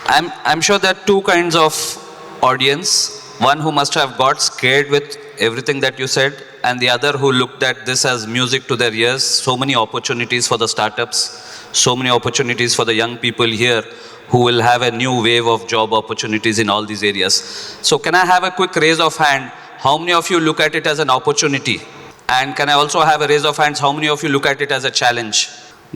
I'm sure there are two kinds of audience. One who must have got scared with everything that you said, and the other who looked at this as music to their ears. So many opportunities for the startups, so many opportunities for the young people here who will have a new wave of job opportunities in all these areas. So can I have a quick raise of hand? How many of you look at it as an opportunity? And can I also have a raise of hands? How many of you look at it as a challenge?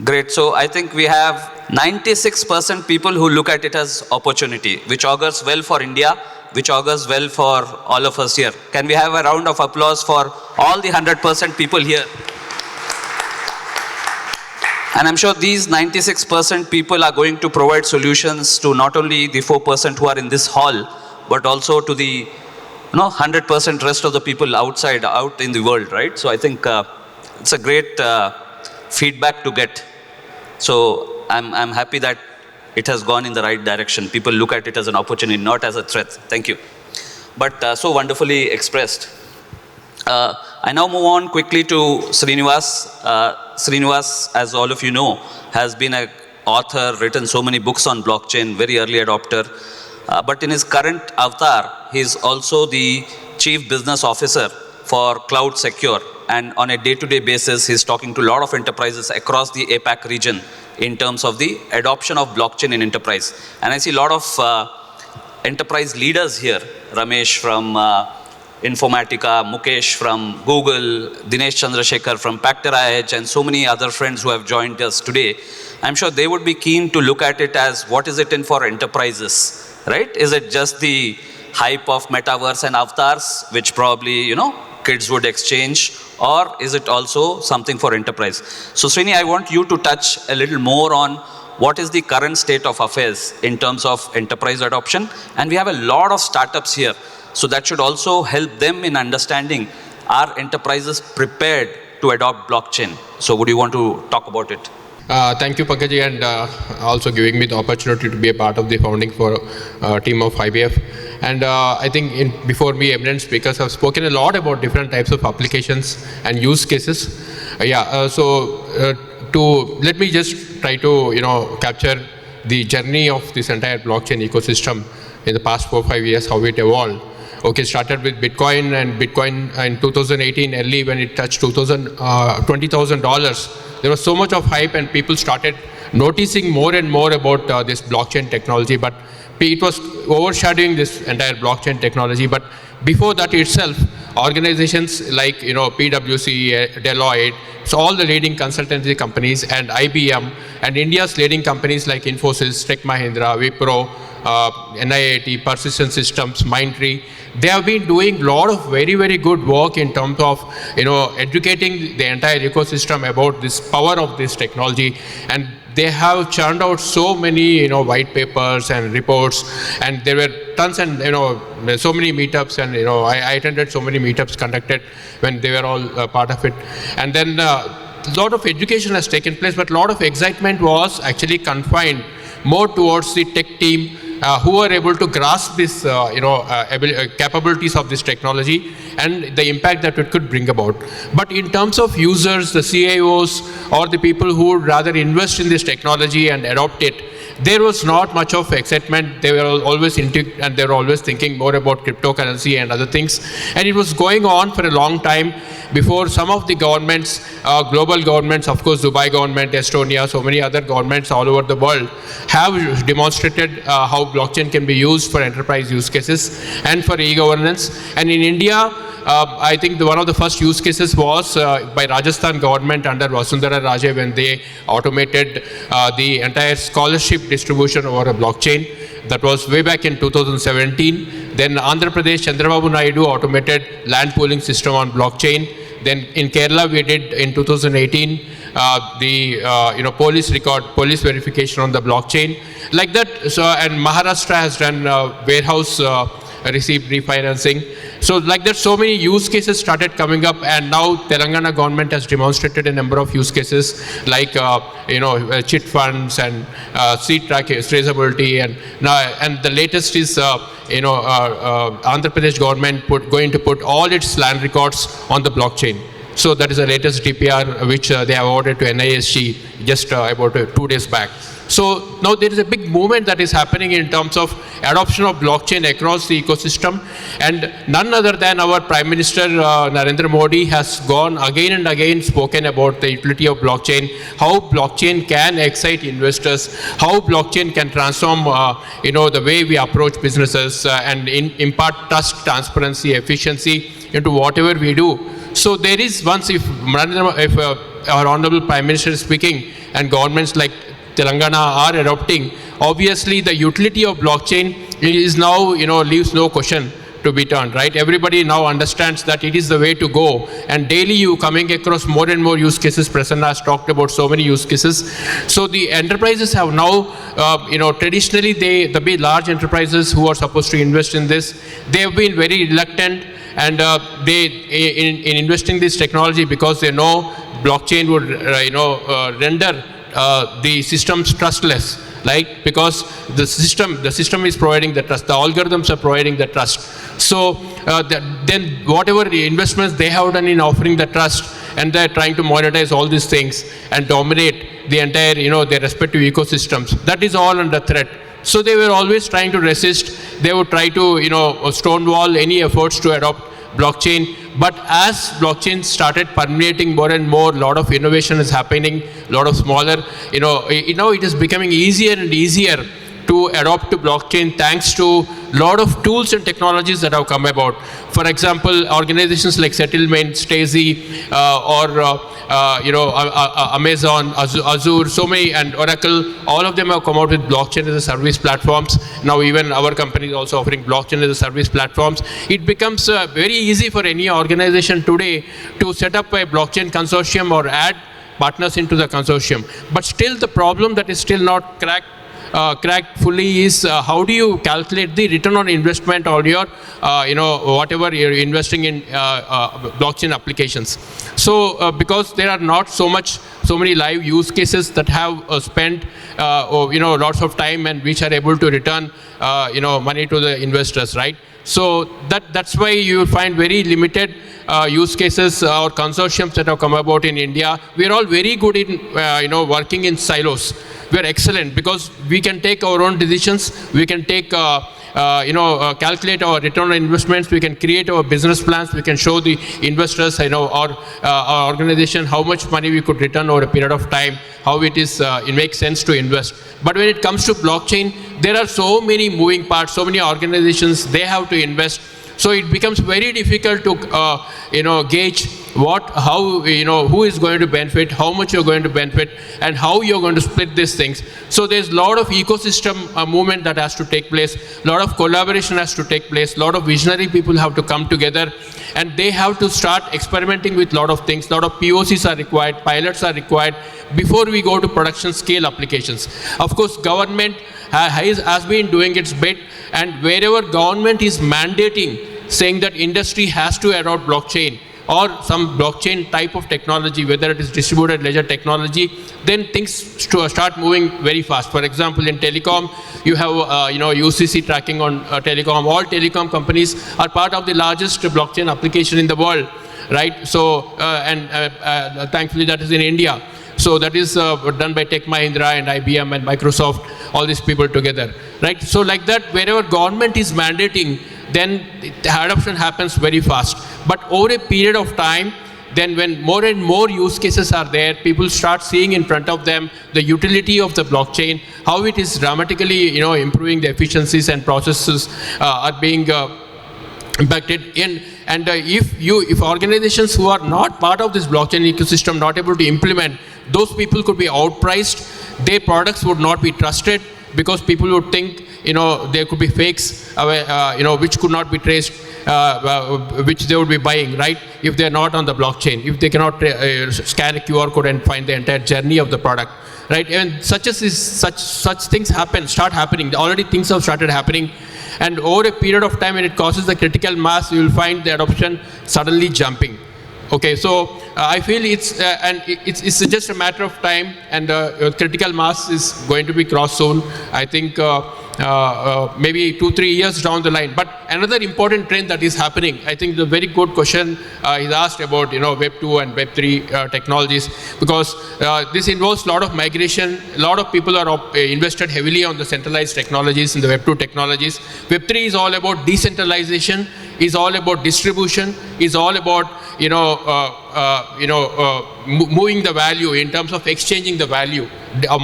Great. So I think we have 96% people who look at it as opportunity, which augurs well for India, which augurs well for all of us here. Can we have a round of applause for all the 100% people here? And I'm sure these 96% people are going to provide solutions to not only the 4% who are in this hall, but also to the 100% rest of the people outside, out in the world, right? So I think it's a great feedback to get. So I'm happy that it has gone in the right direction. People look at it as an opportunity, not as a threat. Thank you. But so wonderfully expressed. I now move on quickly to Srinivas. Srinivas, as all of you know, has been an author, written so many books on blockchain, very early adopter. But in his current avatar, he is also the Chief Business Officer for Cloud Secure. And on a day-to-day basis, he's talking to a lot of enterprises across the APAC region in terms of the adoption of blockchain in enterprise. And I see a lot of enterprise leaders here, Ramesh from Informatica, Mukesh from Google, Dinesh Chandrasekhar from Pacter IH, and so many other friends who have joined us today. I'm sure they would be keen to look at it as what is it in for enterprises, right? Is it just the hype of metaverse and avatars, which probably, kids would exchange, or is it also something for enterprise? So Srini, I want you to touch a little more on what is the current state of affairs in terms of enterprise adoption. And we have a lot of startups here. So that should also help them in understanding, are enterprises prepared to adopt blockchain? So would you want to talk about it? Thank you, Pankaj, and also giving me the opportunity to be a part of the founding for team of IBF. And I think before me, eminent speakers have spoken a lot about different types of applications and use cases. Let me just try to capture the journey of this entire blockchain ecosystem in the past 4 or 5 years, how it evolved. Okay, started with Bitcoin, and Bitcoin in 2018, early when it touched $20,000, there was so much of hype and people started noticing more and more about this blockchain technology, but it was overshadowing this entire blockchain technology. But before that itself, organizations like PwC, Deloitte, so all the leading consultancy companies, and IBM, and India's leading companies like Infosys, Tech Mahindra, Wipro, NIIT, Persistent Systems, Mindtree, they have been doing a lot of very, very good work in terms of educating the entire ecosystem about this power of this technology. And they have churned out so many white papers and reports, and there were tons and so many meetups, and I attended so many meetups conducted when they were all part of it. And then a lot of education has taken place, but a lot of excitement was actually confined more towards the tech team who are able to grasp this capabilities of this technology and the impact that it could bring about. But in terms of users, the CIOs, or the people who would rather invest in this technology and adopt it, there was not much of excitement. They were always and they were always thinking more about cryptocurrency and other things. And it was going on for a long time before some of the governments, global governments, of course, Dubai government, Estonia, so many other governments all over the world have demonstrated how blockchain can be used for enterprise use cases and for e-governance. And in India, I think one of the first use cases was by Rajasthan government under Vasundhara Raje, when they automated the entire scholarship distribution over a blockchain. That was way back in 2017. Then Andhra Pradesh, Chandrababu Naidu automated land pooling system on blockchain. Then in Kerala, we did in 2018 the police verification on the blockchain, like that. So, and Maharashtra has done warehouse received refinancing. So like that, so many use cases started coming up, and now Telangana government has demonstrated a number of use cases like chit funds and seed traceability, and the latest is Andhra Pradesh government going to put all its land records on the blockchain. So that is the latest DPR which they have awarded to NISG just about 2 days back. So now there is a big movement that is happening in terms of adoption of blockchain across the ecosystem, and none other than our Prime Minister Narendra Modi has gone again and again spoken about the utility of blockchain, how blockchain can excite investors, how blockchain can transform the way we approach businesses and impart trust, transparency, efficiency into whatever we do. So there is, once if our Honorable Prime Minister is speaking and governments like Telangana are adopting, obviously the utility of blockchain is now, leaves no question to be turned, right? Everybody now understands that it is the way to go, and daily you coming across more and more use cases. Prasanna has talked about so many use cases. So the enterprises have now, traditionally the big large enterprises who are supposed to invest in this, they have been very reluctant, and in investing this technology, because they know blockchain would render the systems trustless, right? Because the system is providing the trust, the algorithms are providing the trust. So then whatever the investments they have done in offering the trust, and they're trying to monetize all these things and dominate the entire their respective ecosystems, that is all under threat. So they were always trying to resist. They would try to stonewall any efforts to adopt blockchain. But as blockchain started permeating more and more, a lot of innovation is happening, a lot of smaller, it is becoming easier and easier to adopt to blockchain thanks to a lot of tools and technologies that have come about. For example, organizations like Settlement, Stacey, Amazon, Azure, so many, and Oracle, all of them have come out with blockchain as a service platforms. Now even our company is also offering blockchain as a service platforms. It becomes very easy for any organization today to set up a blockchain consortium or add partners into the consortium. But still the problem that is still not cracked fully is how do you calculate the return on investment on your, whatever you're investing in blockchain applications. So because there are not so many live use cases that have spent, lots of time and which are able to return, money to the investors, right? So that's why you will find very limited use cases or consortiums that have come about in India. We are all very good in, working in silos. We are excellent because we can take our own decisions. We can take, calculate our return on investments. We can create our business plans. We can show the investors, or our organization how much money we could return over a period of time, how it makes sense to invest. But when it comes to blockchain, there are so many moving parts, so many organizations, they have to invest. So it becomes very difficult to, gauge who is going to benefit, how much you're going to benefit, and how you're going to split these things. So there's a lot of ecosystem movement that has to take place, a lot of collaboration has to take place, a lot of visionary people have to come together, and they have to start experimenting with a lot of things. A lot of POCs are required, pilots are required before we go to production scale applications. Of course, government has been doing its bit, and wherever government is mandating, saying that industry has to adopt blockchain or some blockchain type of technology, whether it is distributed ledger technology, then things start moving very fast. For example, in telecom, you have UCC tracking on telecom. All telecom companies are part of the largest blockchain application in the world, right? So, thankfully that is in India. So that is done by Tech Mahindra and IBM and Microsoft, all these people together, right? So like that, wherever government is mandating, then the adoption happens very fast. But over a period of time, then when more and more use cases are there, people start seeing in front of them the utility of the blockchain, how it is dramatically, improving the efficiencies and processes are being impacted in. And if organizations who are not part of this blockchain ecosystem not able to implement, those people could be outpriced. Their products would not be trusted because people would think, there could be fakes, which could not be traced, which they would be buying, right? If they're not on the blockchain, if they cannot scan a QR code and find the entire journey of the product, right? And such things start happening. Already things have started happening. And over a period of time, when it causes the critical mass, you will find the adoption suddenly jumping. Okay, so I feel it's just a matter of time, and critical mass is going to be crossed soon. I think maybe 2-3 years down the line. But another important trend that is happening, I think the very good question is asked about Web 2 and Web 3 technologies, because this involves a lot of migration. A lot of people are invested heavily on the centralized technologies and the Web 2 technologies. Web 3 is all about decentralization, is all about distribution, is all about moving the value in terms of exchanging the value,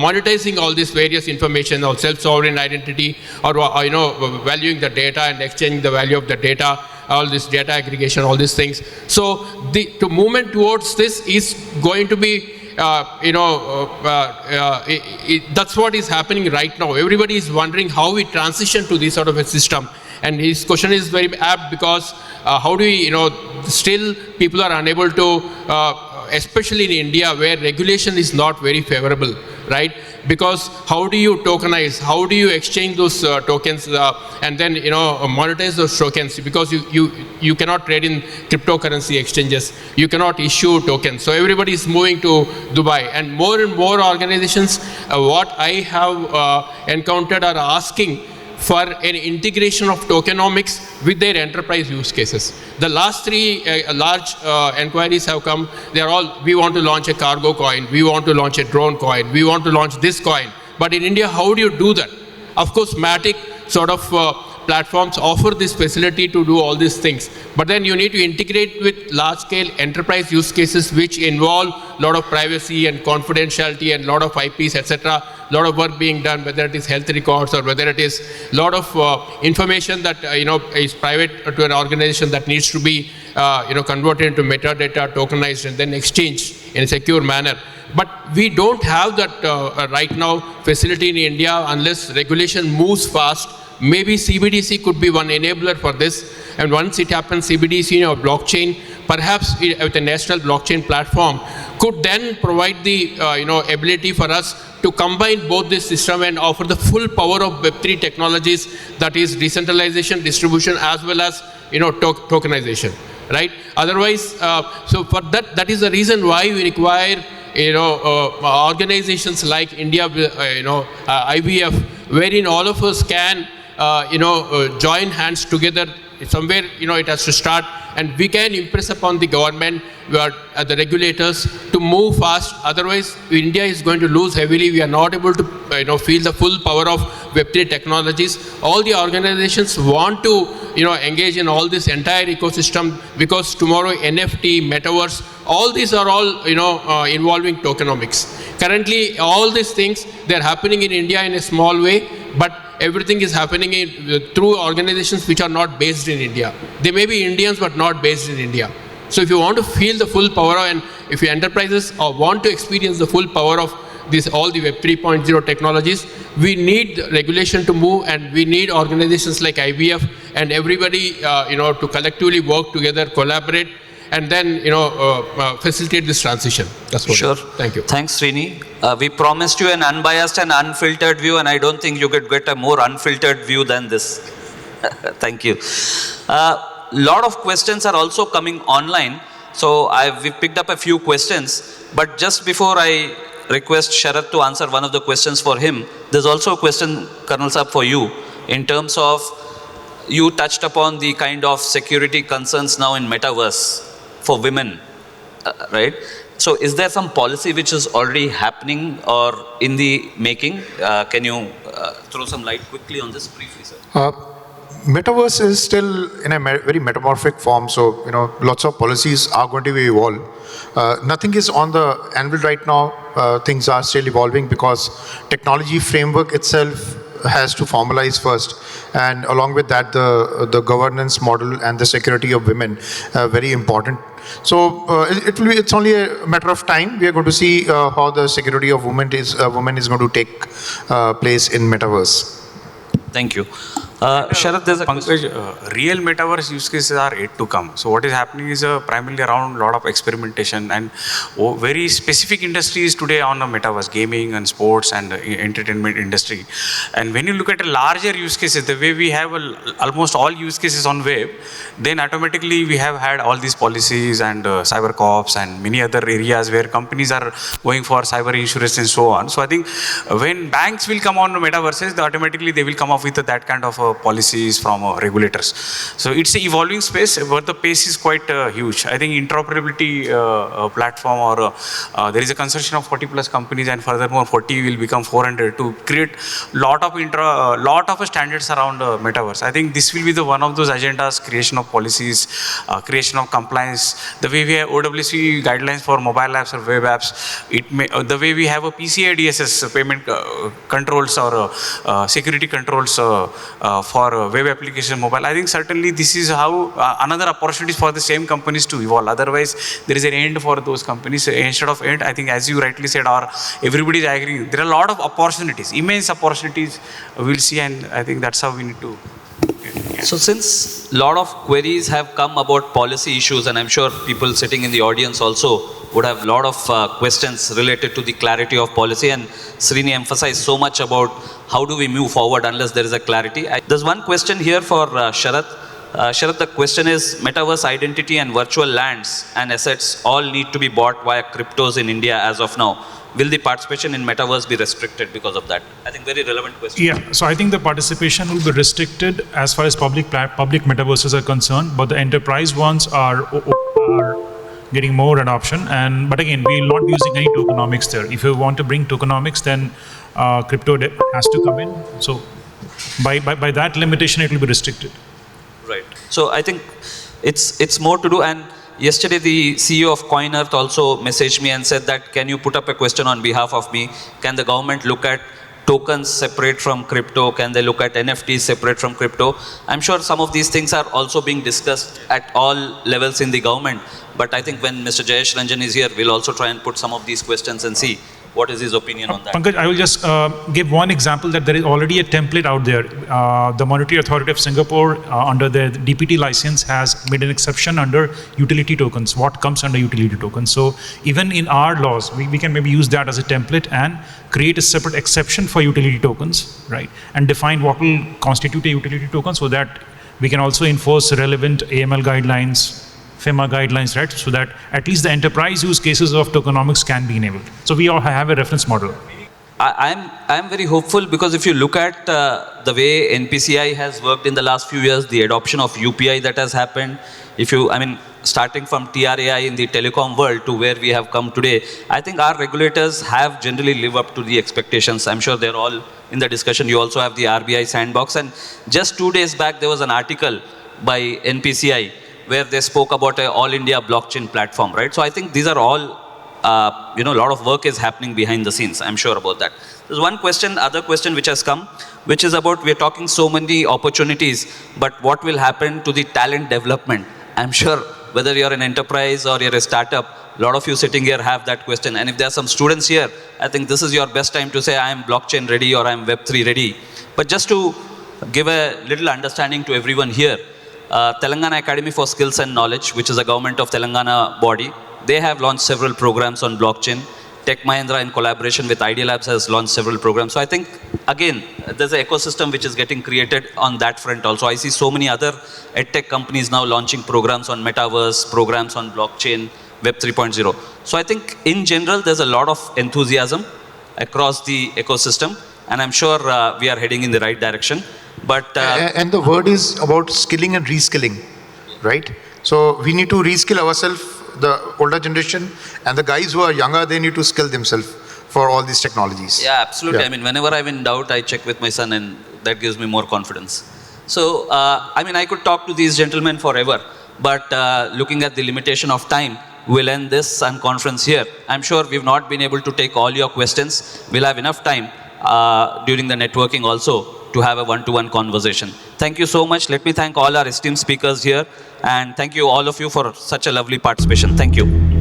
monetizing all this various information or self-sovereign identity, or valuing the data and exchanging the value of the data, all this data aggregation, all these things. So the movement towards this is going to be that's what is happening right now. Everybody is wondering how we transition to this sort of a system. And his question is very apt, because how do we, still people are unable to, especially in India where regulation is not very favorable, right? Because how do you tokenize? How do you exchange those tokens and then monetize those tokens? Because you cannot trade in cryptocurrency exchanges. You cannot issue tokens. So everybody is moving to Dubai, and more organizations, what I have encountered, are asking for an integration of tokenomics with their enterprise use cases. The last 3 large inquiries have come. They are all, we want to launch a cargo coin, we want to launch a drone coin, we want to launch this coin. But in India, how do you do that? Of course, Matic sort of platforms offer this facility to do all these things. But then you need to integrate with large-scale enterprise use cases which involve a lot of privacy and confidentiality and a lot of IPs, etc. A lot of work being done, whether it is health records or whether it is a lot of information that is private to an organization that needs to be converted into metadata, tokenized, and then exchanged in a secure manner. But we don't have that right now facility in India unless regulation moves fast. maybe CBDC could be one enabler for this. And once it happens, CBDC or blockchain, perhaps with a national blockchain platform, could then provide the ability for us to combine both this system and offer the full power of Web3 technologies, that is decentralization, distribution, as well as tokenization, right? Otherwise, so for that is the reason why we require organizations like India, IVF, wherein all of us can join hands together. Somewhere it has to start, and we can impress upon the government, the regulators, to move fast. Otherwise, India is going to lose heavily. We are not able to feel the full power of Web3 technologies. All the organizations want to engage in all this entire ecosystem, because tomorrow NFT, metaverse, all these are all involving tokenomics. Currently, all these things, they're happening in India in a small way, but everything is happening through organizations which are not based in India. They may be Indians but not based in India. So if you want to feel the full power, and if your enterprises want to experience the full power of all the Web 3.0 technologies, we need regulation to move, and we need organizations like IBF and everybody to collectively work together, collaborate, and then facilitate this transition. That's what. Sure. Thank you. Thanks, Srini. We promised you an unbiased and unfiltered view, and I don't think you could get a more unfiltered view than this. Thank you. Lot of questions are also coming online, so we picked up a few questions. But just before I request Sharath to answer one of the questions for him, there's also a question, Colonel Saab, for you, in terms of, you touched upon the kind of security concerns now in metaverse for women, right? So is there some policy which is already happening or in the making? Can you throw some light quickly on this briefly, sir? Metaverse is still in a very metamorphic form, so lots of policies are going to evolve. Nothing is on the anvil right now. Things are still evolving because technology framework itself has to formalize first, and along with that, the governance model and the security of women, very important. So it's only a matter of time. We are going to see how the security of women is going to take place in metaverse. Thank you. Sharath, there's a real metaverse use cases are yet to come. So what is happening is primarily around a lot of experimentation and very specific industries today on the metaverse, gaming and sports and entertainment industry. And when you look at a larger use cases, the way we have almost all use cases on web, then automatically we have had all these policies and cyber cops and many other areas where companies are going for cyber insurance and so on. So I think when banks will come on to metaverses, automatically they will come up with that kind of policies from regulators. So it's an evolving space, but the pace is quite huge. I think interoperability platform, or there is a consortium of 40 plus companies, and furthermore 40 will become 400 to create lot of standards around metaverse. I think this will be the one of those agendas: creation of policies, creation of compliance. The way we have OWC guidelines for mobile apps or web apps, the way we have a PCI DSS payment controls or security controls for web application mobile. I think certainly this is how another opportunities for the same companies to evolve. Otherwise, there is an end for those companies. Instead of end, I think as you rightly said, or everybody is agreeing, there are a lot of opportunities, immense opportunities we'll see, and I think that's how we need to. So since a lot of queries have come about policy issues, and I'm sure people sitting in the audience also would have a lot of questions related to the clarity of policy, and Srini emphasized so much about how do we move forward unless there is a clarity. There's one question here for Sharath. Sharath, the question is, metaverse identity and virtual lands and assets all need to be bought via cryptos in India as of now. Will the participation in metaverse be restricted because of that? I think very relevant question. Yeah, so I think the participation will be restricted as far as public metaverses are concerned, but the enterprise ones are getting more adoption. But again, we will not be using any tokenomics there. If you want to bring tokenomics, then crypto has to come in. So by that limitation, it will be restricted. Right. So I think it's more to do. And yesterday, the CEO of CoinEarth also messaged me and said that, can you put up a question on behalf of me? Can the government look at tokens separate from crypto? Can they look at NFTs separate from crypto? I'm sure some of these things are also being discussed at all levels in the government. But I think when Mr. Jayesh Ranjan is here, we'll also try and put some of these questions and see what is his opinion on that? Pankaj, I will just give one example that there is already a template out there. The Monetary Authority of Singapore, under their DPT license, has made an exception under utility tokens, what comes under utility tokens. So even in our laws, we can maybe use that as a template and create a separate exception for utility tokens, right? And define what will constitute a utility token so that we can also enforce relevant AML guidelines, FEMA guidelines, right? So that at least the enterprise use cases of tokenomics can be enabled. So we all have a reference model. I'm very hopeful because if you look at the way NPCI has worked in the last few years, the adoption of UPI that has happened, starting from TRAI in the telecom world to where we have come today, I think our regulators have generally lived up to the expectations. I'm sure they're all in the discussion. You also have the RBI sandbox, and just 2 days back there was an article by NPCI where they spoke about an all India blockchain platform, right? So I think these are all, a lot of work is happening behind the scenes. I'm sure about that. There's one question, other question which has come, which is about, we're talking so many opportunities, but what will happen to the talent development? I'm sure whether you're an enterprise or you're a startup, a lot of you sitting here have that question. And if there are some students here, I think this is your best time to say, I am blockchain ready or I am Web3 ready. But just to give a little understanding to everyone here, Telangana Academy for Skills and Knowledge, which is a government of Telangana body, they have launched several programs on blockchain. Tech Mahindra in collaboration with Idea Labs has launched several programs. So I think, again, there's an ecosystem which is getting created on that front also. I see so many other edtech companies now launching programs on metaverse, programs on blockchain, Web 3.0. So I think in general, there's a lot of enthusiasm across the ecosystem, and I'm sure we are heading in the right direction. But and the word is about skilling and reskilling, right? So we need to reskill ourselves, the older generation, and the guys who are younger, they need to skill themselves for all these technologies. Yeah, absolutely. Yeah. I mean, whenever I'm in doubt, I check with my son, and that gives me more confidence. So, I could talk to these gentlemen forever, but looking at the limitation of time, we'll end this conference here. I'm sure we've not been able to take all your questions. We'll have enough time during the networking also to have a one-to-one conversation. Thank you so much. Let me thank all our esteemed speakers here, and thank you all of you for such a lovely participation. Thank you.